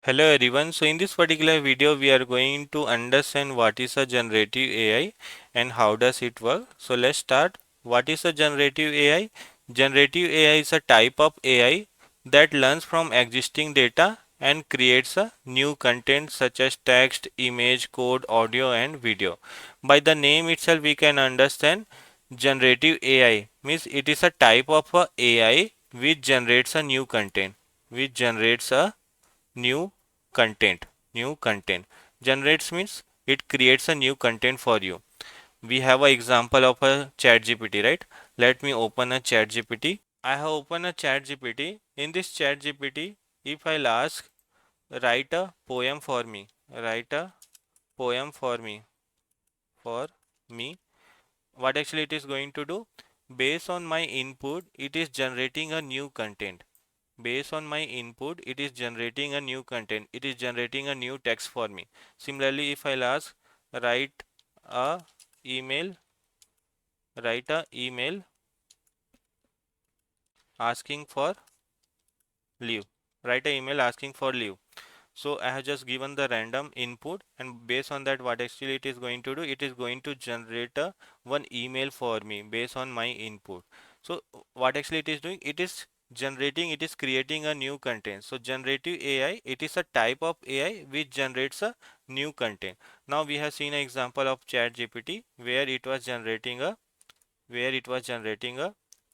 Hello everyone. So in this particular video we are going to understand what is a generative AI and how does it work. So let's start. What is a generative AI? Generative AI is a type of AI that learns from existing data and creates a new content such as text, image, code, audio and video. By the name itself we can understand generative AI means it is a type of a AI which generates a new content, which generates a new new content generates means it creates a new content for you. We have an example of a chat gpt, right? Let me open a chat gpt. I have opened a chat gpt. In this chat gpt, if I'll ask write a poem for me, write a poem for me, what actually it is going to do? Based on my input it is generating a new content. Based on my input it is generating a new content, it is generating a new text for me. Similarly, if I'll ask write a email, write a email asking for leave, write a email asking for leave. So I have just given the random input, and based on that what actually it is going to do, it is going to generate a one email for me based on my input. So what actually it is doing, it is generating, it is creating a new content. So generative AI, it is a type of AI which generates a new content. Now we have seen an example of chat gpt where it was generating a,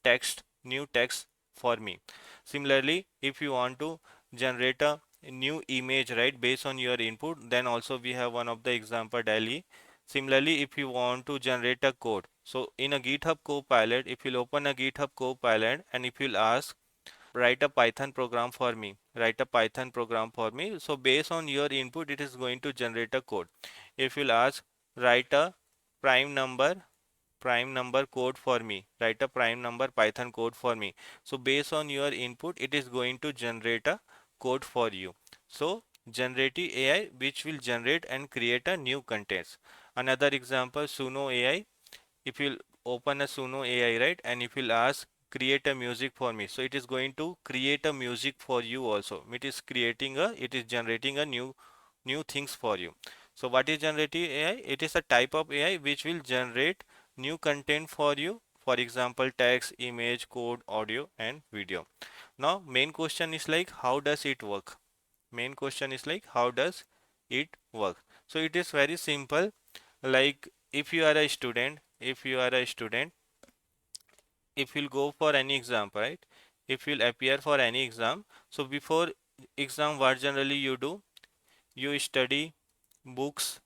text, new text for me. Similarly, if you want to generate a new image, right, based on your input, then also we have one of the example daily. Similarly, if you want to generate a code, so in a github copilot, if you'll open a github copilot and if you'll ask write a python program for me, write a python program for me, so based on your input it is going to generate a code. If you'll ask write a prime number, code for me, write a prime number python code for me, so based on your input it is going to generate a code for you. So generative AI which will generate and create a new contents. Another example, suno AI. If you'll open a suno AI, right, and if you'll ask create a music for me, so it is going to create a music for you also. It is creating a, it is generating a new things for you. So what is generative AI? It is a type of AI which will generate new content for you. For example, text, image, code, audio, and video. Now, main question is like, how does it work? Main question is like, how does it work? So it is very simple. Like, if you are a student, if you'll go for any exam, right? If you'll appear for any exam, so before exam, what generally you do? You study books,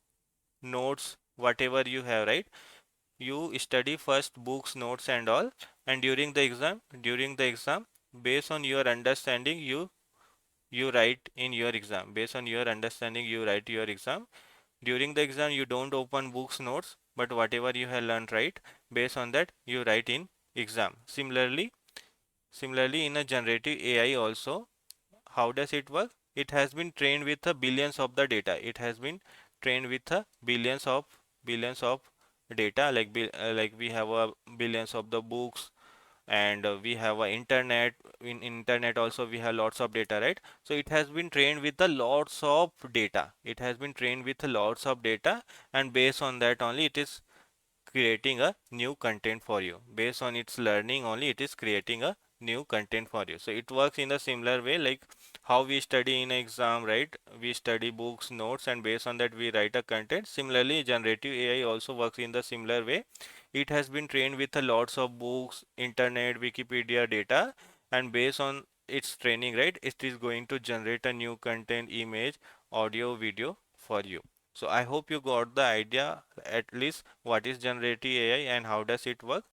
notes, whatever you have, right? You study first books, notes and all, and during the exam, based on your understanding, you write in your exam. Based on your understanding, you write your exam. During the exam, you don't open books, notes, but whatever you have learned, right? Based on that, you write in exam. Similarly, in a generative AI also, how does it work? It has been trained with a billions of the data. It has been trained with a billions of data. Like we have a billions of the books, and we have a internet. In internet also we have lots of data, right? So it has been trained with a lots of data. It has been trained with a lots of data, and based on that only it is creating a new content for you. Based on its learning only it is creating a new content for you. So it works in a similar way like how we study in exam, right? We study books, notes, and based on that we write a content. Similarly, generative AI also works in the similar way. It has been trained with a lots of books, internet, wikipedia data, and based on its training, right, it is going to generate a new content, image, audio, video for you. So I hope you got the idea at least what is generative AI and how does it work.